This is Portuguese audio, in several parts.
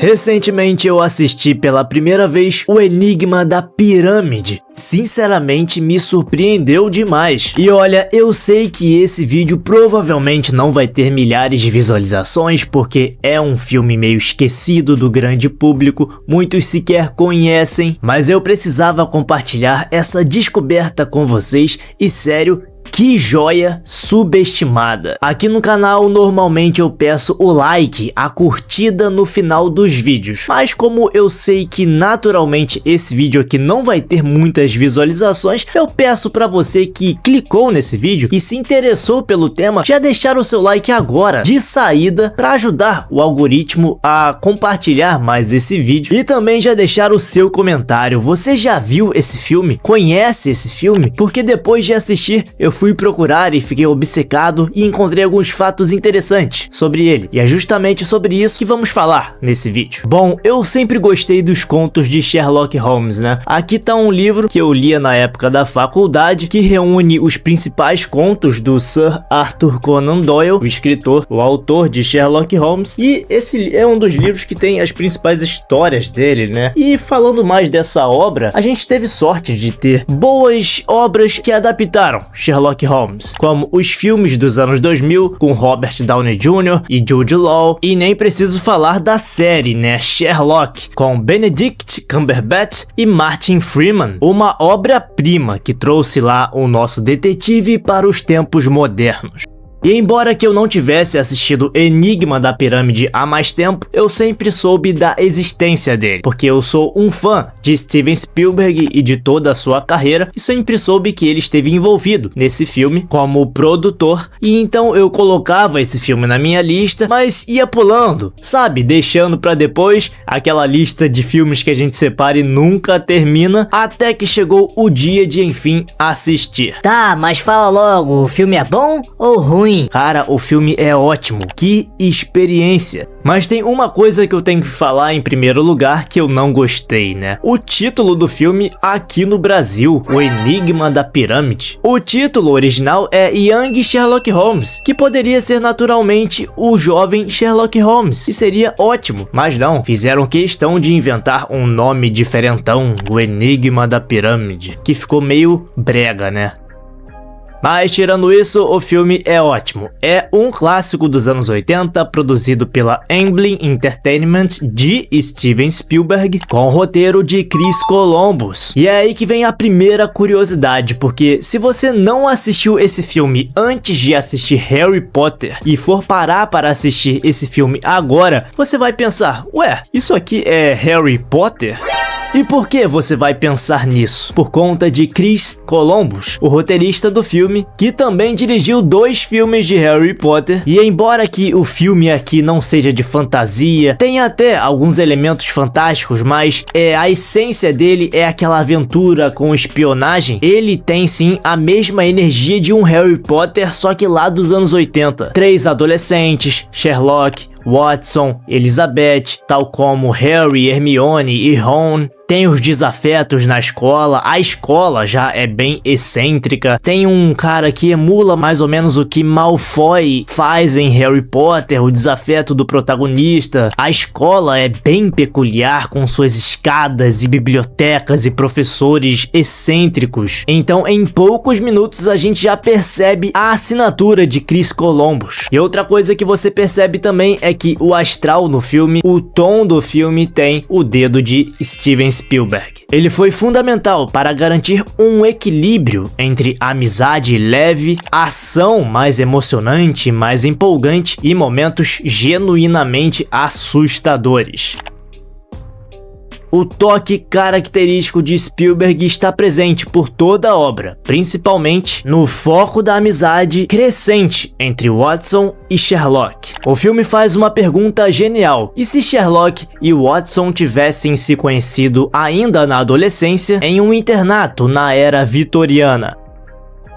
Recentemente eu assisti pela primeira vez O Enigma da Pirâmide. Sinceramente me surpreendeu demais. E olha, eu sei que esse vídeo provavelmente não vai ter milhares de visualizações porque é um filme meio esquecido do grande público, muitos sequer conhecem, mas eu precisava compartilhar essa descoberta com vocês e sério, que joia subestimada. Aqui no canal normalmente eu peço o like, a curtida no final dos vídeos, mas como eu sei que naturalmente esse vídeo aqui não vai ter muitas visualizações, eu peço para você que clicou nesse vídeo e se interessou pelo tema, já deixar o seu like agora, de saída, para ajudar o algoritmo a compartilhar mais esse vídeo e também já deixar o seu comentário. Você já viu esse filme? Conhece esse filme? Porque depois de assistir eu fui procurar e fiquei obcecado e encontrei alguns fatos interessantes sobre ele. E é justamente sobre isso que vamos falar nesse vídeo. Bom, eu sempre gostei dos contos de Sherlock Holmes, né? Aqui tá um livro que eu lia na época da faculdade, que reúne os principais contos do Sir Arthur Conan Doyle, o escritor, o autor de Sherlock Holmes. E esse é um dos livros que tem as principais histórias dele, né? E falando mais dessa obra, a gente teve sorte de ter boas obras que adaptaram Sherlock Holmes, como os filmes dos anos 2000 com Robert Downey Jr. e Jude Law, e nem preciso falar da série, né, Sherlock, com Benedict Cumberbatch e Martin Freeman, uma obra-prima que trouxe lá o nosso detetive para os tempos modernos. E embora que eu não tivesse assistido Enigma da Pirâmide há mais tempo, eu sempre soube da existência dele, porque eu sou um fã de Steven Spielberg e de toda a sua carreira, e sempre soube que ele esteve envolvido nesse filme como produtor, e então eu colocava esse filme na minha lista, mas ia pulando, sabe, deixando pra depois aquela lista de filmes que a gente separa e nunca termina, até que chegou o dia de enfim assistir. Tá, mas fala logo, o filme é bom ou ruim? Cara, o filme é ótimo, que experiência! Mas tem uma coisa que eu tenho que falar em primeiro lugar que eu não gostei, né? O título do filme aqui no Brasil, O Enigma da Pirâmide. O título original é Young Sherlock Holmes, que poderia ser naturalmente o jovem Sherlock Holmes, e seria ótimo, mas não, fizeram questão de inventar um nome diferentão, O Enigma da Pirâmide, que ficou meio brega, né? Mas tirando isso, o filme é ótimo. É um clássico dos anos 80, produzido pela Amblin Entertainment de Steven Spielberg, com o roteiro de Chris Columbus. E é aí que vem a primeira curiosidade, porque se você não assistiu esse filme antes de assistir Harry Potter e for parar para assistir esse filme agora, você vai pensar, ué, isso aqui é Harry Potter? E por que você vai pensar nisso? Por conta de Chris Columbus, o roteirista do filme, que também dirigiu 2 filmes de Harry Potter. E embora que o filme aqui não seja de fantasia, tem até alguns elementos fantásticos, mas a essência dele é aquela aventura com espionagem. Ele tem sim a mesma energia de um Harry Potter, só que lá dos anos 80. 3 adolescentes, Sherlock, Watson, Elizabeth, tal como Harry, Hermione e Ron. Tem os desafetos na escola, a escola já é bem excêntrica. Tem um cara que emula mais ou menos o que Malfoy faz em Harry Potter, o desafeto do protagonista. A escola é bem peculiar, com suas escadas e bibliotecas e professores excêntricos. Então em poucos minutos a gente já percebe a assinatura de Chris Columbus. E outra coisa que você percebe também é que o astral no filme, o tom do filme tem o dedo de Steven Spielberg. Ele foi fundamental para garantir um equilíbrio entre amizade leve, ação mais emocionante, mais empolgante e momentos genuinamente assustadores. O toque característico de Spielberg está presente por toda a obra, principalmente no foco da amizade crescente entre Watson e Sherlock. O filme faz uma pergunta genial: e se Sherlock e Watson tivessem se conhecido ainda na adolescência em um internato na era vitoriana?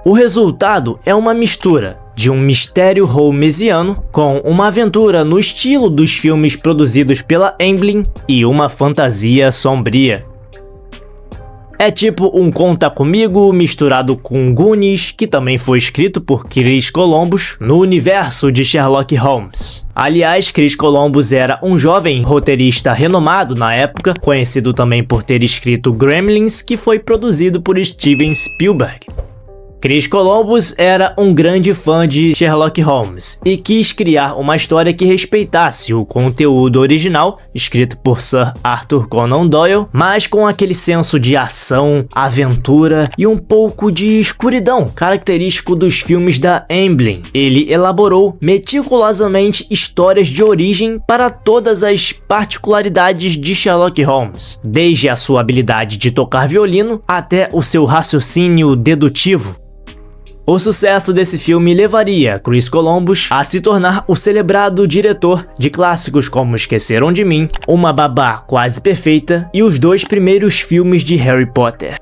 O resultado é uma mistura de um mistério holmesiano com uma aventura no estilo dos filmes produzidos pela Amblin e uma fantasia sombria. É tipo um Conta Comigo misturado com Goonies, que também foi escrito por Chris Columbus, no universo de Sherlock Holmes. Aliás, Chris Columbus era um jovem roteirista renomado na época, conhecido também por ter escrito Gremlins, que foi produzido por Steven Spielberg. Chris Columbus era um grande fã de Sherlock Holmes e quis criar uma história que respeitasse o conteúdo original, escrito por Sir Arthur Conan Doyle, mas com aquele senso de ação, aventura e um pouco de escuridão, característico dos filmes da Amblin. Ele elaborou meticulosamente histórias de origem para todas as particularidades de Sherlock Holmes, desde a sua habilidade de tocar violino até o seu raciocínio dedutivo. O sucesso desse filme levaria Chris Columbus a se tornar o celebrado diretor de clássicos como Esqueceram de Mim, Uma Babá Quase Perfeita e os 2 primeiros filmes de Harry Potter.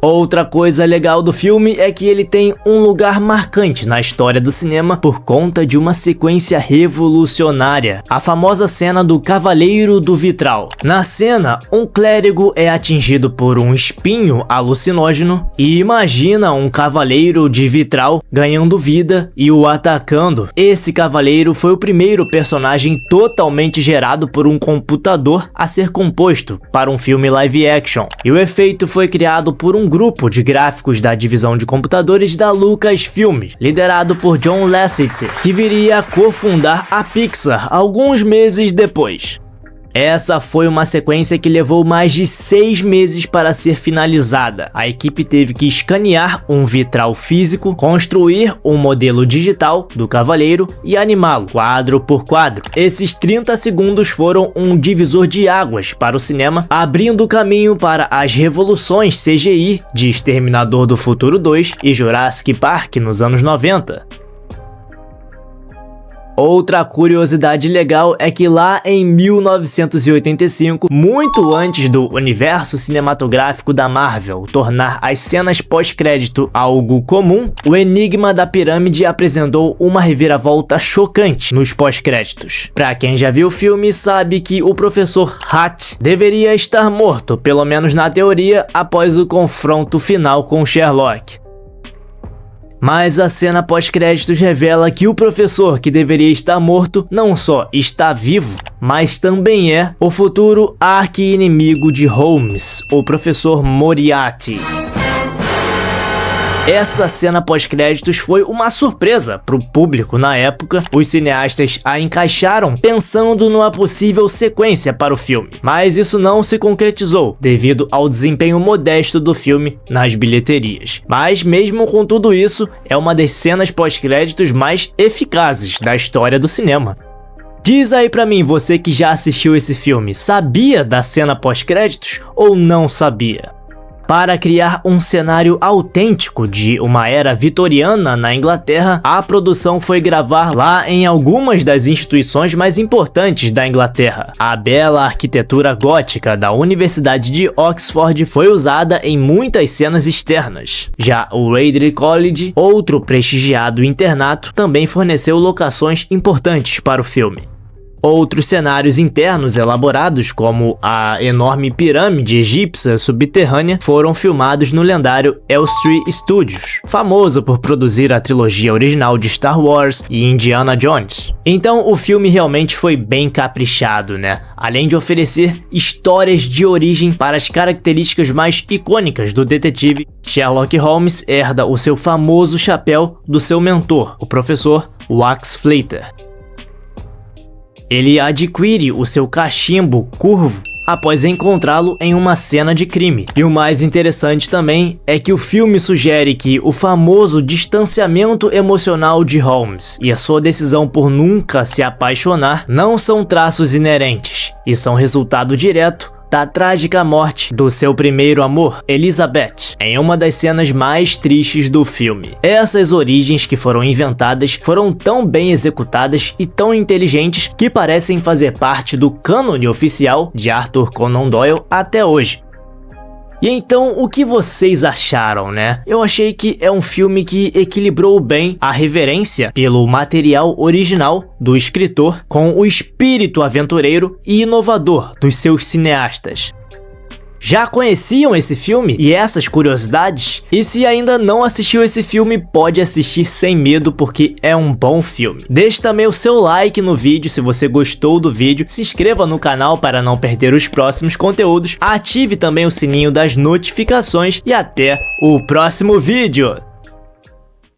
Outra coisa legal do filme é que ele tem um lugar marcante na história do cinema por conta de uma sequência revolucionária, a famosa cena do Cavaleiro do Vitral. Na cena, um clérigo é atingido por um espinho alucinógeno e imagina um cavaleiro de vitral ganhando vida e o atacando. Esse cavaleiro foi o primeiro personagem totalmente gerado por um computador a ser composto para um filme live action, e o efeito foi criado por um grupo de gráficos da divisão de computadores da Lucasfilm, liderado por John Lasseter, que viria a cofundar a Pixar alguns meses depois. Essa foi uma sequência que levou mais de 6 meses para ser finalizada. A equipe teve que escanear um vitral físico, construir um modelo digital do cavaleiro e animá-lo quadro por quadro. Esses 30 segundos foram um divisor de águas para o cinema, abrindo caminho para as revoluções CGI de Exterminador do Futuro 2 e Jurassic Park nos anos 90. Outra curiosidade legal é que lá em 1985, muito antes do universo cinematográfico da Marvel tornar as cenas pós-crédito algo comum, o Enigma da Pirâmide apresentou uma reviravolta chocante nos pós-créditos. Pra quem já viu o filme sabe que o professor Hatt deveria estar morto, pelo menos na teoria, após o confronto final com Sherlock. Mas a cena pós-créditos revela que o professor que deveria estar morto não só está vivo, mas também é o futuro arqui-inimigo de Holmes, o professor Moriarty. Essa cena pós-créditos foi uma surpresa para o público na época. Os cineastas a encaixaram pensando numa possível sequência para o filme, mas isso não se concretizou devido ao desempenho modesto do filme nas bilheterias. Mas mesmo com tudo isso, é uma das cenas pós-créditos mais eficazes da história do cinema. Diz aí pra mim, você que já assistiu esse filme, sabia da cena pós-créditos ou não sabia? Para criar um cenário autêntico de uma era vitoriana na Inglaterra, a produção foi gravar lá em algumas das instituições mais importantes da Inglaterra. A bela arquitetura gótica da Universidade de Oxford foi usada em muitas cenas externas. Já o Radley College, outro prestigiado internato, também forneceu locações importantes para o filme. Outros cenários internos elaborados, como a enorme pirâmide egípcia subterrânea, foram filmados no lendário Elstree Studios, famoso por produzir a trilogia original de Star Wars e Indiana Jones. Então o filme realmente foi bem caprichado, né? Além de oferecer histórias de origem para as características mais icônicas do detetive, Sherlock Holmes herda o seu famoso chapéu do seu mentor, o professor Wax Fleiter. Ele adquire o seu cachimbo curvo após encontrá-lo em uma cena de crime. E o mais interessante também é que o filme sugere que o famoso distanciamento emocional de Holmes e a sua decisão por nunca se apaixonar não são traços inerentes, e são resultado direto da trágica morte do seu primeiro amor, Elizabeth, em uma das cenas mais tristes do filme. Essas origens que foram inventadas foram tão bem executadas e tão inteligentes que parecem fazer parte do cânone oficial de Arthur Conan Doyle até hoje. E então, o que vocês acharam, né? Eu achei que é um filme que equilibrou bem a reverência pelo material original do escritor com o espírito aventureiro e inovador dos seus cineastas. Já conheciam esse filme e essas curiosidades? E se ainda não assistiu esse filme, pode assistir sem medo porque é um bom filme. Deixe também o seu like no vídeo se você gostou do vídeo, se inscreva no canal para não perder os próximos conteúdos, ative também o sininho das notificações e até o próximo vídeo!